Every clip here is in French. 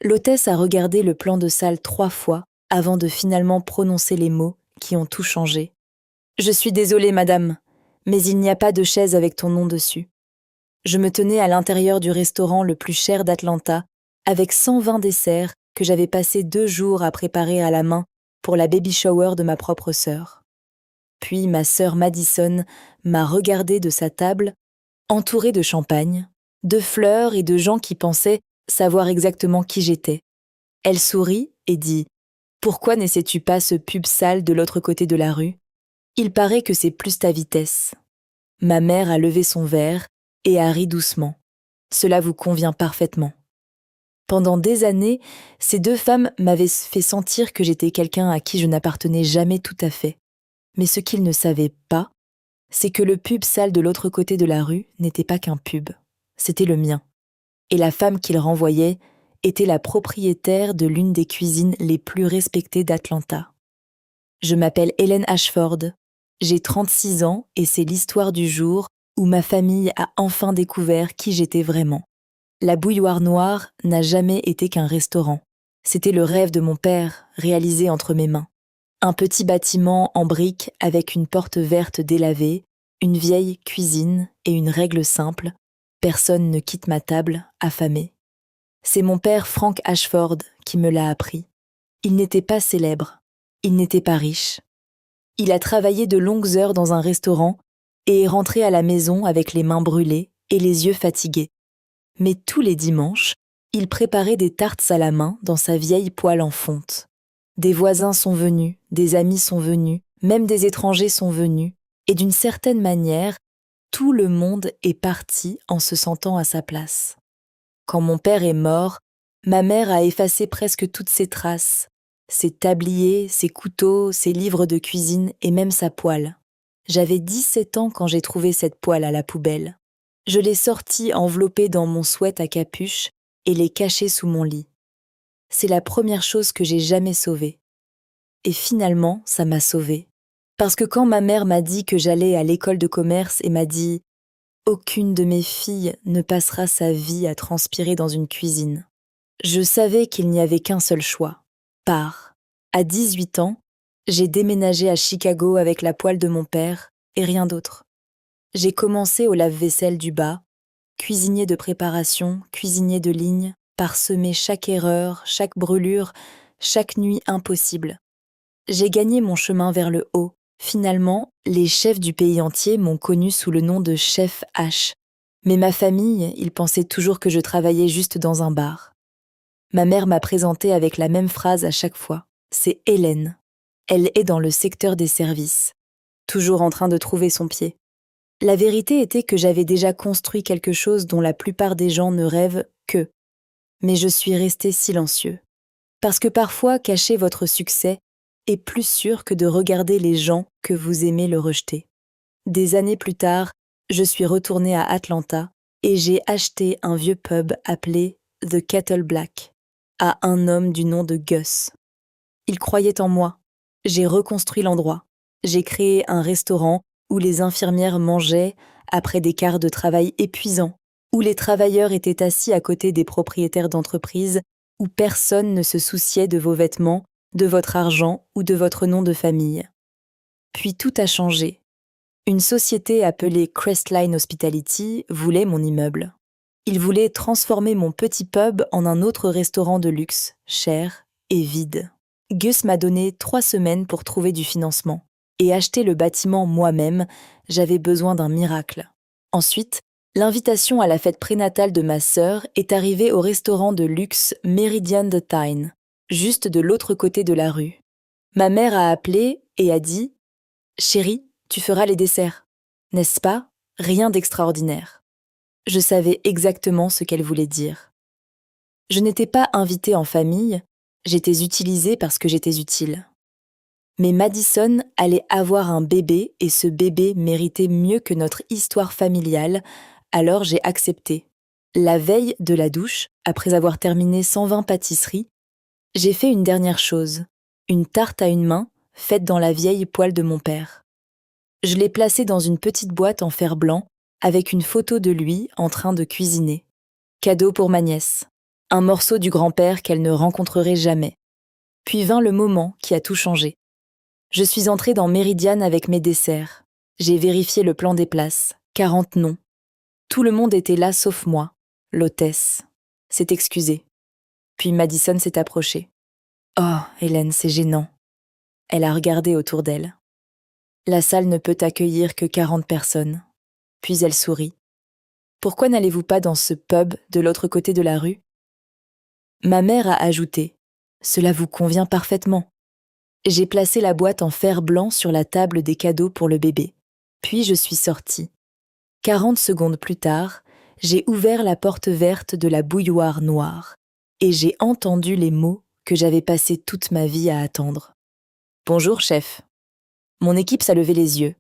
L'hôtesse a regardé le plan de salle 3 fois avant de finalement prononcer les mots qui ont tout changé. « Je suis désolée, madame, mais il n'y a pas de chaise avec ton nom dessus. » Je me tenais à l'intérieur du restaurant le plus cher d'Atlanta, avec 120 desserts que j'avais passé 2 jours à préparer à la main pour la baby shower de ma propre sœur. Puis ma sœur Madison m'a regardée de sa table, entourée de champagne, de fleurs et de gens qui pensaient savoir exactement qui j'étais. Elle sourit et dit « Pourquoi n'essaies-tu pas ce pub sale de l'autre côté de la rue ? Il paraît que c'est plus ta vitesse. » Ma mère a levé son verre et a ri doucement. Cela vous convient parfaitement. Pendant des années, ces 2 femmes m'avaient fait sentir que j'étais quelqu'un à qui je n'appartenais jamais tout à fait. Mais ce qu'ils ne savaient pas, c'est que le pub sale de l'autre côté de la rue n'était pas qu'un pub. C'était le mien. Et la femme qu'il renvoyait était la propriétaire de l'une des cuisines les plus respectées d'Atlanta. Je m'appelle Helen Ashford, j'ai 36 ans et c'est l'histoire du jour où ma famille a enfin découvert qui j'étais vraiment. La bouilloire noire n'a jamais été qu'un restaurant. C'était le rêve de mon père, réalisé entre mes mains. Un petit bâtiment en briques avec une porte verte délavée, une vieille cuisine et une règle simple. Personne ne quitte ma table affamé. C'est mon père Frank Ashford qui me l'a appris. Il n'était pas célèbre, il n'était pas riche. Il a travaillé de longues heures dans un restaurant et est rentré à la maison avec les mains brûlées et les yeux fatigués. Mais tous les dimanches, il préparait des tartes à la main dans sa vieille poêle en fonte. Des voisins sont venus, des amis sont venus, même des étrangers sont venus, et d'une certaine manière, tout le monde est parti en se sentant à sa place. Quand mon père est mort, ma mère a effacé presque toutes ses traces, ses tabliers, ses couteaux, ses livres de cuisine et même sa poêle. J'avais 17 ans quand j'ai trouvé cette poêle à la poubelle. Je l'ai sortie enveloppée dans mon sweat à capuche et l'ai cachée sous mon lit. C'est la première chose que j'ai jamais sauvée. Et finalement, ça m'a sauvée. Parce que quand ma mère m'a dit que j'allais à l'école de commerce et m'a dit « Aucune de mes filles ne passera sa vie à transpirer dans une cuisine », je savais qu'il n'y avait qu'un seul choix. Pars. À 18 ans, j'ai déménagé à Chicago avec la poêle de mon père et rien d'autre. J'ai commencé au lave-vaisselle du bas, cuisinier de préparation, cuisinier de ligne, parsemer chaque erreur, chaque brûlure, chaque nuit impossible. J'ai gagné mon chemin vers le haut. Finalement, les chefs du pays entier m'ont connu sous le nom de chef H. Mais ma famille, ils pensaient toujours que je travaillais juste dans un bar. Ma mère m'a présentée avec la même phrase à chaque fois. C'est Hélène. Elle est dans le secteur des services, toujours en train de trouver son pied. La vérité était que j'avais déjà construit quelque chose dont la plupart des gens ne rêvent que. Mais je suis resté silencieux. Parce que parfois, cacher votre succès est plus sûr que de regarder les gens que vous aimez le rejeter. Des années plus tard, je suis retournée à Atlanta et j'ai acheté un vieux pub appelé The Kettle Black à un homme du nom de Gus. Il croyait en moi. J'ai reconstruit l'endroit. J'ai créé un restaurant où les infirmières mangeaient après des quarts de travail épuisants, où les travailleurs étaient assis à côté des propriétaires d'entreprises, où personne ne se souciait de vos vêtements, de votre argent ou de votre nom de famille. Puis tout a changé. Une société appelée Crestline Hospitality voulait mon immeuble. Ils voulaient transformer mon petit pub en un autre restaurant de luxe, cher et vide. Gus m'a donné 3 semaines pour trouver du financement. Et acheter le bâtiment moi-même, j'avais besoin d'un miracle. Ensuite, l'invitation à la fête prénatale de ma sœur est arrivée au restaurant de luxe Meridian The Tyne, juste de l'autre côté de la rue. Ma mère a appelé et a dit « Chérie, tu feras les desserts. N'est-ce pas ? Rien d'extraordinaire. » Je savais exactement ce qu'elle voulait dire. Je n'étais pas invitée en famille, j'étais utilisée parce que j'étais utile. Mais Madison allait avoir un bébé et ce bébé méritait mieux que notre histoire familiale, alors j'ai accepté. La veille de la douche, après avoir terminé 120 pâtisseries, j'ai fait une dernière chose, une tarte à une main faite dans la vieille poêle de mon père. Je l'ai placée dans une petite boîte en fer blanc avec une photo de lui en train de cuisiner. Cadeau pour ma nièce. Un morceau du grand-père qu'elle ne rencontrerait jamais. Puis vint le moment qui a tout changé. Je suis entrée dans Méridiane avec mes desserts. J'ai vérifié le plan des places. 40 noms. Tout le monde était là sauf moi. L'hôtesse s'est excusée. Puis Madison s'est approchée. « Oh, Hélène, c'est gênant. » Elle a regardé autour d'elle. La salle ne peut accueillir que 40 personnes. Puis elle sourit. « Pourquoi n'allez-vous pas dans ce pub de l'autre côté de la rue ?» Ma mère a ajouté. « Cela vous convient parfaitement. » J'ai placé la boîte en fer blanc sur la table des cadeaux pour le bébé. Puis je suis sortie. 40 secondes plus tard, j'ai ouvert la porte verte de la bouilloire noire et j'ai entendu les mots que j'avais passé toute ma vie à attendre. « Bonjour, chef. » Mon équipe s'a levé les yeux.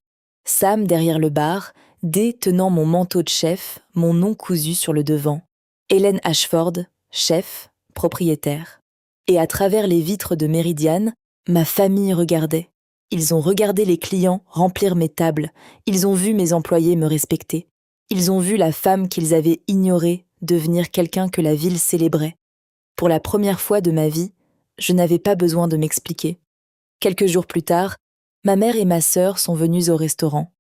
Sam derrière le bar, Dé tenant mon manteau de chef, mon nom cousu sur le devant. Hélène Ashford, chef, propriétaire. Et à travers les vitres de Méridiane, ma famille regardait. Ils ont regardé les clients remplir mes tables. Ils ont vu mes employés me respecter. Ils ont vu la femme qu'ils avaient ignorée devenir quelqu'un que la ville célébrait. Pour la première fois de ma vie, je n'avais pas besoin de m'expliquer. Quelques jours plus tard, ma mère et ma sœur sont venues au restaurant.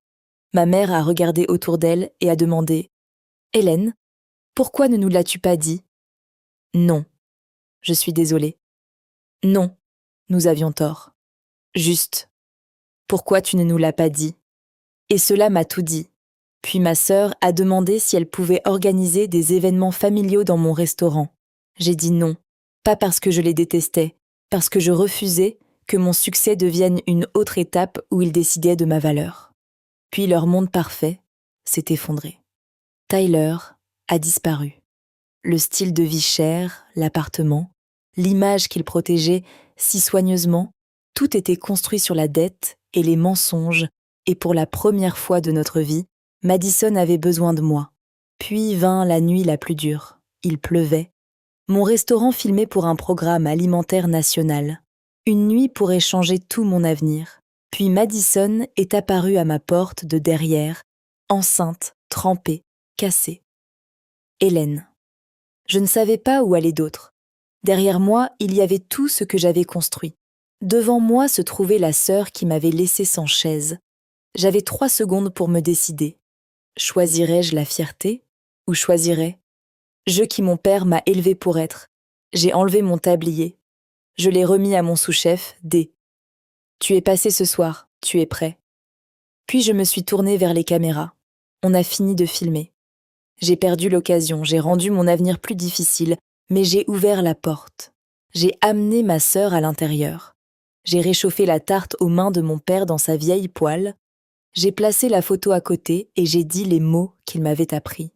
Ma mère a regardé autour d'elle et a demandé « Hélène, pourquoi ne nous l'as-tu pas dit ?»« Non, je suis désolée. »« Non, nous avions tort. »« Juste. Pourquoi tu ne nous l'as pas dit ?» Et cela m'a tout dit. Puis ma sœur a demandé si elle pouvait organiser des événements familiaux dans mon restaurant. J'ai dit non, pas parce que je les détestais, parce que je refusais que mon succès devienne une autre étape où ils décidaient de ma valeur. Puis leur monde parfait s'est effondré. Tyler a disparu. Le style de vie cher, l'appartement, l'image qu'il protégeait si soigneusement, tout était construit sur la dette et les mensonges, et pour la première fois de notre vie, Madison avait besoin de moi. Puis vint la nuit la plus dure. Il pleuvait. Mon restaurant filmait pour un programme alimentaire national. Une nuit pourrait changer tout mon avenir. Puis Madison est apparue à ma porte de derrière, enceinte, trempée, cassée. Hélène. Je ne savais pas où aller d'autre. Derrière moi, il y avait tout ce que j'avais construit. Devant moi se trouvait la sœur qui m'avait laissée sans chaise. J'avais 3 secondes pour me décider. Choisirais-je la fierté ou choisirais je qui mon père m'a élevé pour être. J'ai enlevé mon tablier. Je l'ai remis à mon sous-chef, D. Tu es passé ce soir, tu es prêt. Puis je me suis tournée vers les caméras. On a fini de filmer. J'ai perdu l'occasion, j'ai rendu mon avenir plus difficile, mais j'ai ouvert la porte. J'ai amené ma sœur à l'intérieur. J'ai réchauffé la tarte aux mains de mon père dans sa vieille poêle. J'ai placé la photo à côté et j'ai dit les mots qu'il m'avait appris.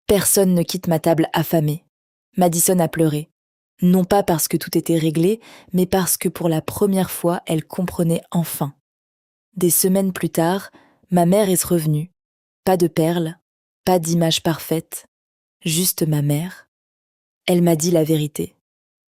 Personne ne quitte ma table affamée. Madison a pleuré. Non pas parce que tout était réglé, mais parce que pour la première fois, elle comprenait enfin. Des semaines plus tard, ma mère est revenue. Pas de perles, pas d'image parfaite, juste ma mère. Elle m'a dit la vérité.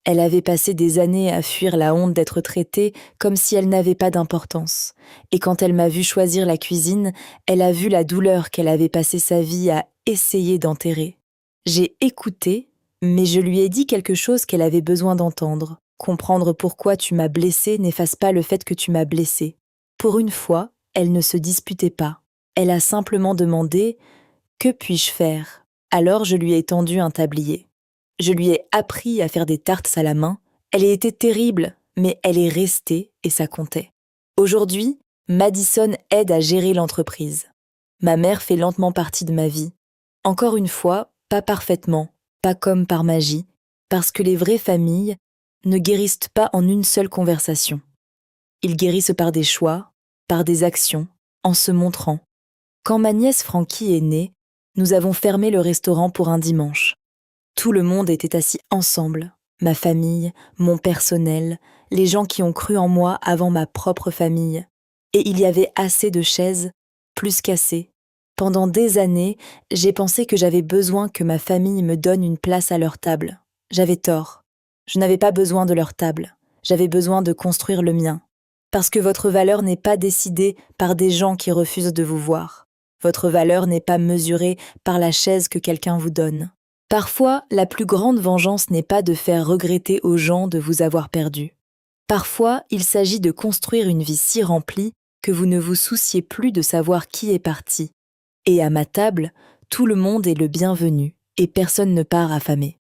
Elle avait passé des années à fuir la honte d'être traitée comme si elle n'avait pas d'importance. Et quand elle m'a vu choisir la cuisine, elle a vu la douleur qu'elle avait passé sa vie à essayer d'enterrer. J'ai écouté, mais je lui ai dit quelque chose qu'elle avait besoin d'entendre. Comprendre pourquoi tu m'as blessée n'efface pas le fait que tu m'as blessée. Pour une fois, elle ne se disputait pas. Elle a simplement demandé « Que puis-je faire ?» Alors je lui ai tendu un tablier. Je lui ai appris à faire des tartes à la main. Elle a été terrible, mais elle est restée et ça comptait. Aujourd'hui, Madison aide à gérer l'entreprise. Ma mère fait lentement partie de ma vie. Encore une fois, pas parfaitement, pas comme par magie, parce que les vraies familles ne guérissent pas en une seule conversation. Ils guérissent par des choix, par des actions, en se montrant. Quand ma nièce Frankie est née, nous avons fermé le restaurant pour un dimanche. Tout le monde était assis ensemble, ma famille, mon personnel, les gens qui ont cru en moi avant ma propre famille. Et il y avait assez de chaises, plus qu'assez. Pendant des années, j'ai pensé que j'avais besoin que ma famille me donne une place à leur table. J'avais tort. Je n'avais pas besoin de leur table. J'avais besoin de construire le mien. Parce que votre valeur n'est pas décidée par des gens qui refusent de vous voir. Votre valeur n'est pas mesurée par la chaise que quelqu'un vous donne. Parfois, la plus grande vengeance n'est pas de faire regretter aux gens de vous avoir perdu. Parfois, il s'agit de construire une vie si remplie que vous ne vous souciez plus de savoir qui est parti. Et à ma table, tout le monde est le bienvenu et personne ne part affamé.